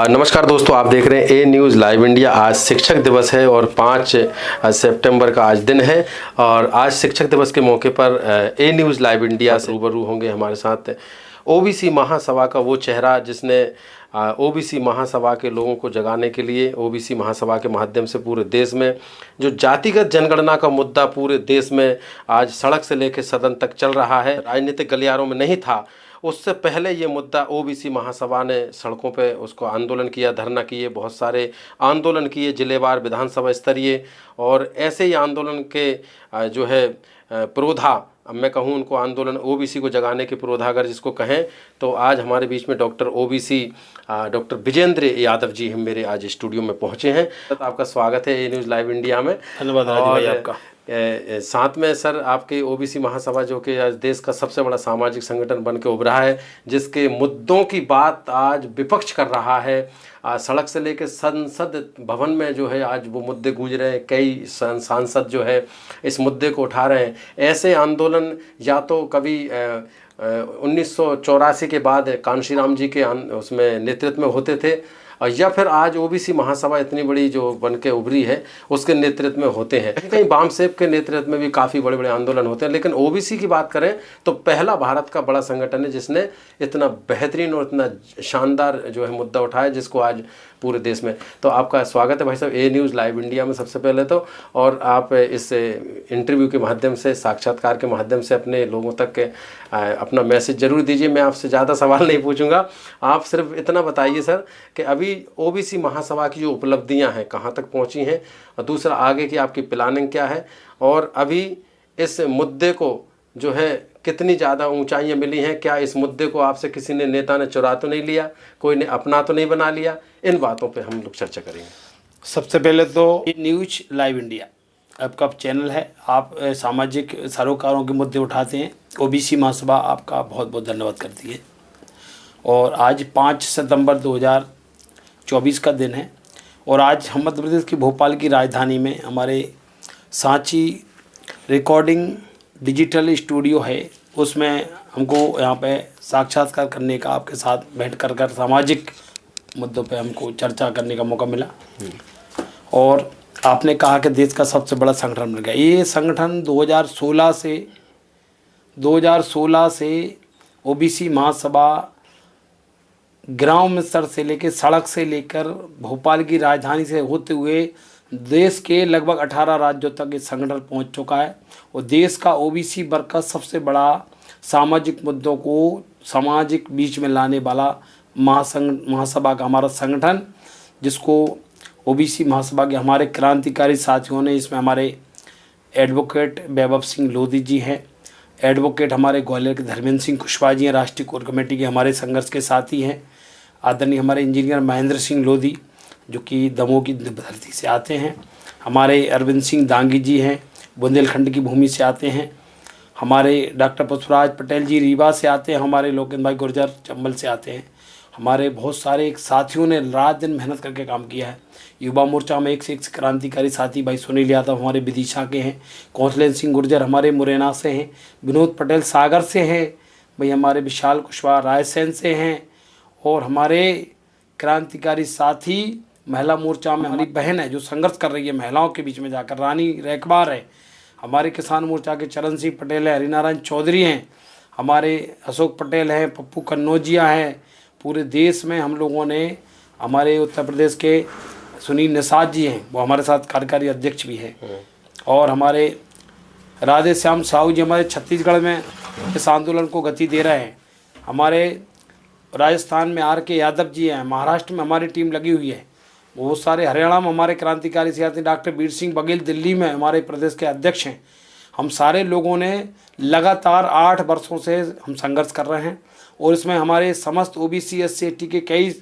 नमस्कार दोस्तों, आप देख रहे हैं ए न्यूज़ लाइव इंडिया। आज शिक्षक दिवस है और 5 सितंबर का आज दिन है। और आज शिक्षक दिवस के मौके पर ए न्यूज़ लाइव इंडिया से रूबरू होंगे हमारे साथ ओबीसी महासभा का वो चेहरा जिसने ओबीसी महासभा के लोगों को जगाने के लिए ओबीसी महासभा के माध्यम से पूरे देश में जो जातिगत जनगणना का मुद्दा पूरे देश में आज सड़क से लेकर सदन तक चल रहा है, राजनीतिक गलियारों में नहीं था। उससे पहले ये मुद्दा ओबीसी महासभा ने सड़कों पे उसको आंदोलन किया, धरना किए, बहुत सारे आंदोलन किए जिलेवार विधानसभा स्तरीय। और ऐसे ही आंदोलन के जो है पुरोधा, अब मैं कहूँ उनको आंदोलन ओबीसी को जगाने के पुरोधा अगर जिसको कहें, तो आज हमारे बीच में डॉक्टर विजेंद्र यादव जी हम मेरे आज स्टूडियो में पहुँचे हैं। तो आपका स्वागत है ए न्यूज़ लाइव इंडिया में। धन्यवाद भाई आपका। साथ में सर, आपके ओबीसी महासभा जो कि आज देश का सबसे बड़ा सामाजिक संगठन बन के उभरा है, जिसके मुद्दों की बात आज विपक्ष कर रहा है, सड़क से लेकर संसद भवन में जो है आज वो मुद्दे गूंज रहे हैं, कई सांसद जो है इस मुद्दे को उठा रहे हैं। ऐसे आंदोलन या तो कभी 1984 के बाद कांशीराम जी के उसमें नेतृत्व में होते थे, या फिर आज ओबीसी महासभा इतनी बड़ी जो बन के उभरी है उसके नेतृत्व में होते हैं। कहीं बामसेब के नेतृत्व में भी काफ़ी बड़े बड़े आंदोलन होते हैं, लेकिन ओबीसी की बात करें तो पहला भारत का बड़ा संगठन है जिसने इतना बेहतरीन और इतना शानदार जो है मुद्दा उठाया, जिसको आज पूरे देश में। तो आपका स्वागत है भाई साहब ए न्यूज़ लाइव इंडिया में सबसे पहले तो। और आप इस इंटरव्यू के माध्यम से, साक्षात्कार के माध्यम से अपने लोगों तक अपना मैसेज जरूर दीजिए। मैं आपसे ज़्यादा सवाल नहीं पूछूंगा, आप सिर्फ इतना बताइए सर कि अभी ओबीसी महासभा की जो उपलब्धियां हैं कहाँ तक पहुँची हैं, और दूसरा आगे की आपकी प्लानिंग क्या है, और अभी इस मुद्दे को जो है कितनी ज़्यादा ऊंचाइयां मिली हैं। क्या इस मुद्दे को आपसे किसी ने नेता ने चुरा तो नहीं लिया, कोई ने अपना तो नहीं बना लिया? इन बातों पे हम लोग चर्चा करेंगे। सबसे पहले तो ये न्यूज़ लाइव इंडिया आपका चैनल है, आप सामाजिक सरोकारों के मुद्दे उठाते हैं। ओबीसी महासभा आपका बहुत बहुत धन्यवाद करती है। और आज 5 सितंबर 2024 का दिन है, और आज हम मध्य प्रदेश की भोपाल की राजधानी में हमारे सांची रिकॉर्डिंग डिजिटल स्टूडियो है, उसमें हमको यहाँ पे साक्षात्कार करने का, आपके साथ बैठ कर सामाजिक मुद्दों पे हमको चर्चा करने का मौका मिला। और आपने कहा कि देश का सबसे बड़ा संगठन बन गया। ये संगठन 2016 से ओबीसी महासभा ग्राम स्तर से लेकर सड़क से लेकर भोपाल की राजधानी से होते हुए देश के लगभग 18 राज्यों तक ये संगठन पहुंच चुका है। और देश का ओबीसी वर्ग का सबसे बड़ा सामाजिक मुद्दों को सामाजिक बीच में लाने वाला महासभा का हमारा संगठन, जिसको ओबीसी महासभा के हमारे क्रांतिकारी साथियों ने, इसमें हमारे एडवोकेट वैभव सिंह लोधी जी हैं, एडवोकेट हमारे ग्वालियर के धर्मेंद्र सिंह कुशवाहा जी हैं, राष्ट्रीय कोर कमेटी के हमारे संघर्ष के साथी हैं, आदरणीय हमारे इंजीनियर महेंद्र सिंह लोधी जो कि दमोह की धरती से आते हैं, हमारे अरविंद सिंह दांगी जी हैं, बुंदेलखंड की भूमि से आते हैं, हमारे डॉक्टर पुष्पराज पटेल जी रीवा से आते हैं, हमारे लोकेंद्र भाई गुर्जर चंबल से आते हैं। हमारे बहुत सारे साथियों ने रात दिन मेहनत करके काम किया है। युवा मोर्चा में एक से एक क्रांतिकारी साथी भाई सुनील यादव हमारे विदिशा के हैं, कौशलेंद्र सिंह गुर्जर हमारे मुरैना से हैं, विनोद पटेल सागर से हैं, भाई हमारे विशाल कुशवाहा रायसेन से हैं, और हमारे क्रांतिकारी साथी महिला मोर्चा में हमारी बहन है जो संघर्ष कर रही है महिलाओं के बीच में जाकर, रानी रैकबार है, हमारे किसान मोर्चा के चरण सिंह पटेल है, हरिनारायण चौधरी हैं, हमारे अशोक पटेल हैं, पप्पू कन्नौजिया हैं। पूरे देश में हम लोगों ने, हमारे उत्तर प्रदेश के सुनील निषाद जी हैं, वो हमारे साथ कार्यकारी अध्यक्ष भी हैं, और हमारे राधे श्याम साहू जी हमारे छत्तीसगढ़ में इस आंदोलन को गति दे रहे हैं, हमारे राजस्थान में RK यादव जी हैं, महाराष्ट्र में हमारी टीम लगी हुई है, बहुत सारे हरियाणा में हमारे क्रांतिकारी साथी डॉक्टर वीर सिंह बघेल दिल्ली में हमारे प्रदेश के अध्यक्ष हैं। हम सारे लोगों ने लगातार 8 वर्षों से हम संघर्ष कर रहे हैं, और इसमें हमारे समस्त ओबीसी SC ST के कई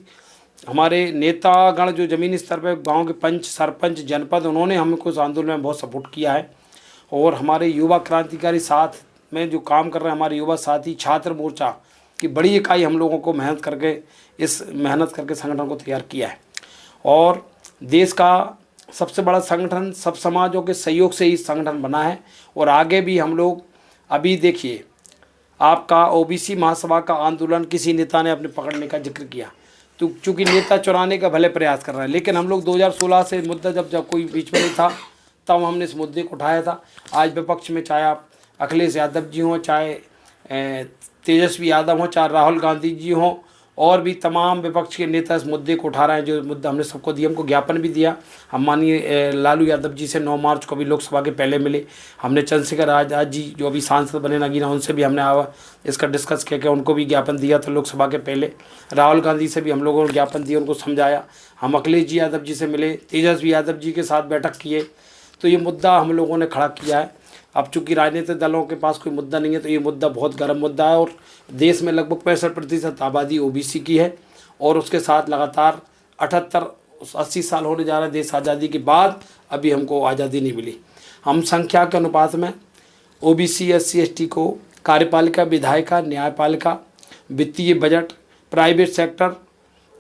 हमारे नेतागण जो ज़मीनी स्तर पर गांव के पंच, सरपंच, जनपद, उन्होंने हमको इस आंदोलन में बहुत सपोर्ट किया है। और हमारे युवा क्रांतिकारी साथ में जो काम कर रहे हैं हमारे युवा साथी, छात्र मोर्चा की बड़ी इकाई हम लोगों को मेहनत करके संगठन को तैयार किया है। और देश का सबसे बड़ा संगठन सब समाजों के सहयोग से ही संगठन बना है, और आगे भी हम लोग, अभी देखिए आपका ओबीसी महासभा का आंदोलन किसी नेता ने अपने पकड़ने का जिक्र किया, तो चूँकि नेता चुराने का भले प्रयास कर रहे हैं, लेकिन हम लोग 2016 से मुद्दा जब कोई बीच में नहीं था तब हमने इस मुद्दे को उठाया था। आज विपक्ष में चाहे आप अखिलेश यादव जी हों, चाहे तेजस्वी यादव हों, चाहे राहुल गांधी जी हों, और भी तमाम विपक्ष के नेता इस मुद्दे को उठा रहे हैं। जो मुद्दा हमने सबको दिया, हमको ज्ञापन भी दिया। हम माननीय लालू यादव जी से 9 मार्च को भी लोकसभा के पहले मिले। हमने चंद्रशेखर आज़ाद जी जो अभी सांसद बने नगीना, उनसे भी हमने इसका डिस्कस किया कि उनको भी ज्ञापन दिया था लोकसभा के पहले। राहुल गांधी से भी हम लोगों ने ज्ञापन दिया, उनको समझाया। हम अखिलेश जी यादव जी से मिले, तेजस्वी यादव जी के साथ बैठक किए। तो ये मुद्दा हम लोगों ने खड़ा किया है। अब चूँकि राजनीतिक दलों के पास कोई मुद्दा नहीं है तो ये मुद्दा बहुत गर्म मुद्दा है, और देश में लगभग 65% आबादी ओबीसी की है, और उसके साथ लगातार 78-80 साल होने जा रहा है देश आज़ादी के बाद, अभी हमको आज़ादी नहीं मिली। हम संख्या के अनुपात में ओबीसी, SC, ST को कार्यपालिका, विधायिका, न्यायपालिका, वित्तीय बजट, प्राइवेट सेक्टर,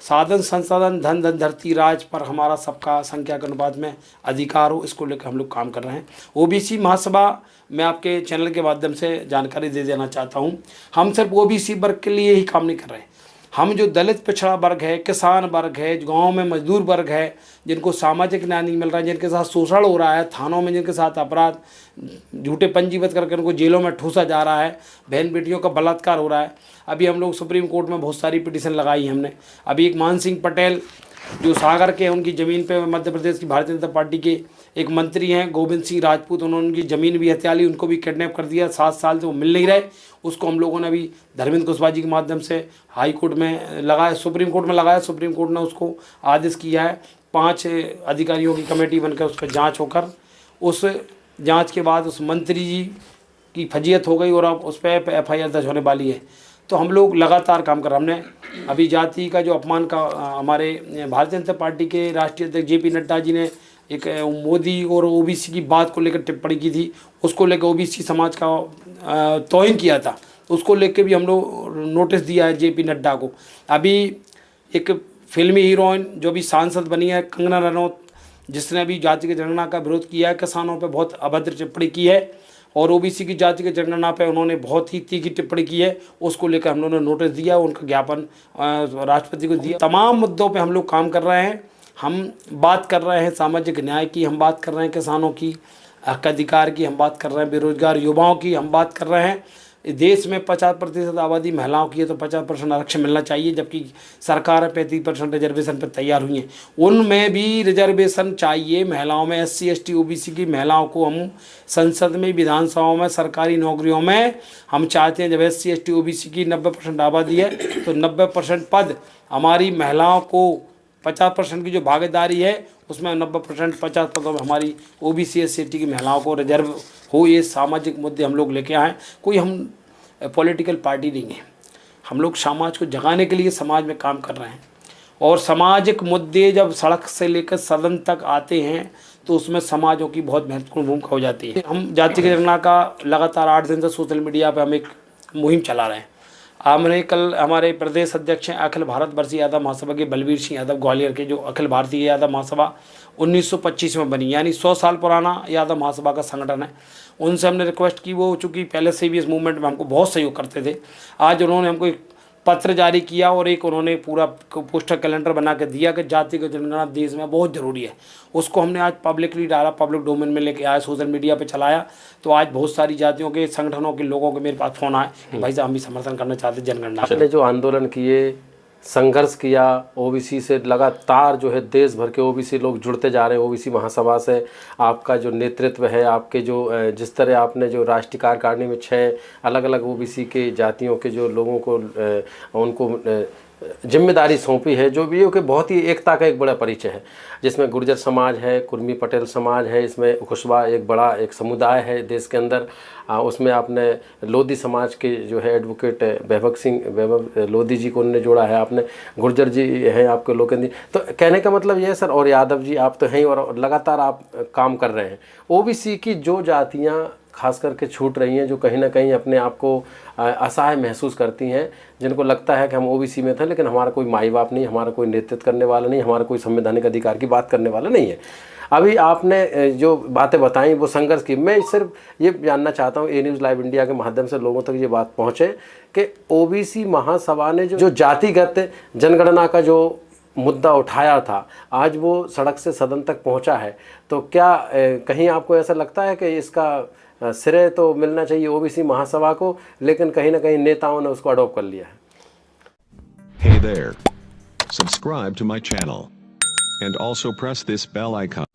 साधन संसाधन, धन धनधरती राज पर हमारा सबका संख्या के अनुपात में अधिकार हो, इसको लेकर हम लोग काम कर रहे हैं। ओबीसी महासभा मैं आपके चैनल के माध्यम से जानकारी दे देना चाहता हूं, हम सिर्फ ओबीसी वर्ग के लिए ही काम नहीं कर रहे हैं। हम जो दलित पिछड़ा वर्ग है, किसान वर्ग है, गांव में मजदूर वर्ग है, जिनको सामाजिक न्याय नहीं मिल रहा है, जिनके साथ शोषण हो रहा है, थानों में जिनके साथ अपराध, झूठे पंजीबद्ध करके उनको जेलों में ठूसा जा रहा है, बहन बेटियों का बलात्कार हो रहा है। अभी हम लोग सुप्रीम कोर्ट में बहुत सारी पिटीशन लगाई हमने। अभी एक मान सिंह पटेल जो सागर के, उनकी ज़मीन पे मध्य प्रदेश की भारतीय जनता पार्टी के एक मंत्री हैं गोविंद सिंह राजपूत, उन्होंने उनकी ज़मीन भी हत्या ली, उनको भी किडनैप कर दिया। 7 साल से वो मिल नहीं रहे। उसको हम लोगों ने अभी धर्मेंद्र कुशवाहा जी के माध्यम से हाई कोर्ट में लगाया, सुप्रीम कोर्ट में लगाया। सुप्रीम कोर्ट ने उसको आदेश किया है 5 अधिकारियों की कमेटी बनकर उस पर जाँच होकर, उस जाँच के बाद उस मंत्री जी की फजीयत हो गई और अब उस पर FIR दर्ज होने वाली है। तो हम लोग लगातार काम कर रहे हैं। हमने अभी जाति का जो अपमान का हमारे भारतीय जनता पार्टी के राष्ट्रीय अध्यक्ष JP नड्डा जी ने एक मोदी और ओबीसी की बात को लेकर टिप्पणी की थी, उसको लेकर ओबीसी समाज का तौहीन किया था, उसको लेकर भी हम लोग नोटिस दिया है JP नड्डा को। अभी एक फिल्मी हीरोइन जो भी सांसद बनी है कंगना रनौत, जिसने अभी जाति की जनगणना का विरोध किया है, किसानों पर बहुत अभद्र टिप्पणी की है, और ओबीसी की जाति की जनगणना पे उन्होंने बहुत ही तीखी टिप्पणी की है, उसको लेकर हम लोगों ने नोटिस दिया, उनका ज्ञापन राष्ट्रपति को दिया। तमाम मुद्दों पे हम लोग काम कर रहे हैं। हम बात कर रहे हैं सामाजिक न्याय की, हम बात कर रहे हैं किसानों की हक अधिकार की, हम बात कर रहे हैं बेरोजगार युवाओं की, हम बात कर रहे हैं देश में 50% आबादी महिलाओं की है तो 50% आरक्षण मिलना चाहिए, जबकि सरकार 35% रिजर्वेशन पर तैयार हुई है। उनमें भी रिजर्वेशन चाहिए महिलाओं में, SC, ST, OBC की महिलाओं को हम संसद में, विधानसभाओं में, सरकारी नौकरियों में हम चाहते हैं। जब SC, ST, OBC की 90% आबादी है तो 90% पद हमारी महिलाओं को, 50% की जो भागीदारी है उसमें 90% 50 पदों में हमारी OBC, SC, ST की महिलाओं को रिजर्व हो। ये सामाजिक मुद्दे हम लोग लेके आए। कोई हम पॉलिटिकल पार्टी नहीं है, हम लोग समाज को जगाने के लिए समाज में काम कर रहे हैं। और सामाजिक मुद्दे जब सड़क से लेकर सदन तक आते हैं तो उसमें समाजों की बहुत महत्वपूर्ण भूमिका हो जाती है। हम जाति की जनगणना का लगातार 8 दिन से सोशल मीडिया पर हम एक मुहिम चला रहे हैं। हमने कल हमारे प्रदेश अध्यक्ष हैं अखिल भारत वर्षीय यादव महासभा के बलबीर सिंह यादव ग्वालियर के, जो अखिल भारतीय यादव महासभा 1925 में बनी, यानी 100 साल पुराना यादव महासभा का संगठन है। उनसे हमने रिक्वेस्ट की, वो चूँकि पहले से भी इस मूवमेंट में हमको बहुत सहयोग करते थे। आज उन्होंने हमको एक पत्र जारी किया और एक उन्होंने पूरा पोस्टर कैलेंडर बना के दिया कि जाति की जनगणना देश में बहुत ज़रूरी है। उसको हमने आज पब्लिकली डाला, पब्लिक डोमेन में लेके आया, सोशल मीडिया पे चलाया। तो आज बहुत सारी जातियों के संगठनों के लोगों के मेरे पास फ़ोन आए कि भाई साहब हम भी समर्थन करना चाहते हैं जनगणना। आपने जो आंदोलन किए, संघर्ष किया, ओबीसी से लगातार जो है देश भर के ओबीसी लोग जुड़ते जा रहे हैं ओबीसी महासभा से। आपका जो नेतृत्व है, आपके जो जिस तरह आपने जो राष्ट्रीय कार्यकारिणी में 6 अलग अलग ओबीसी के जातियों के जो लोगों को उनको जिम्मेदारी सौंपी है, जो भी कि बहुत ही एकता का एक बड़ा परिचय है, जिसमें गुर्जर समाज है, कुर्मी पटेल समाज है, इसमें कुशवाहा एक बड़ा एक समुदाय है देश के अंदर। उसमें आपने लोधी समाज के जो है एडवोकेट वैभव लोधी जी को उन्होंने जोड़ा है, आपने गुर्जर जी हैं आपके लोकेंद्र। तो कहने का मतलब ये है सर, और यादव जी आप तो हैं और लगातार आप काम कर रहे हैं। ओबीसी की जो जातियाँ खास करके छूट रही हैं, जो कहीं ना कहीं अपने आप को असहाय महसूस करती हैं, जिनको लगता है कि हम ओबीसी में थे लेकिन हमारा कोई माई बाप नहीं, हमारा कोई नेतृत्व करने वाला नहीं, हमारा कोई संवैधानिक अधिकार की बात करने वाला नहीं है। अभी आपने जो बातें बताई वो संघर्ष की, मैं सिर्फ ये जानना चाहता हूँ ए न्यूज़ लाइव इंडिया के माध्यम से लोगों तक ये बात पहुँचे कि ओबीसी महासभा ने जो जातिगत जनगणना का जो मुद्दा उठाया था, आज वो सड़क से सदन तक पहुंचा है, तो क्या कहीं आपको ऐसा लगता है कि इसका श्रेय तो मिलना चाहिए ओबीसी महासभा को, लेकिन कहीं ना कहीं नेताओं ने उसको अडॉप्ट कर लिया है? Hey there. Subscribe to my channel. And also press this bell icon.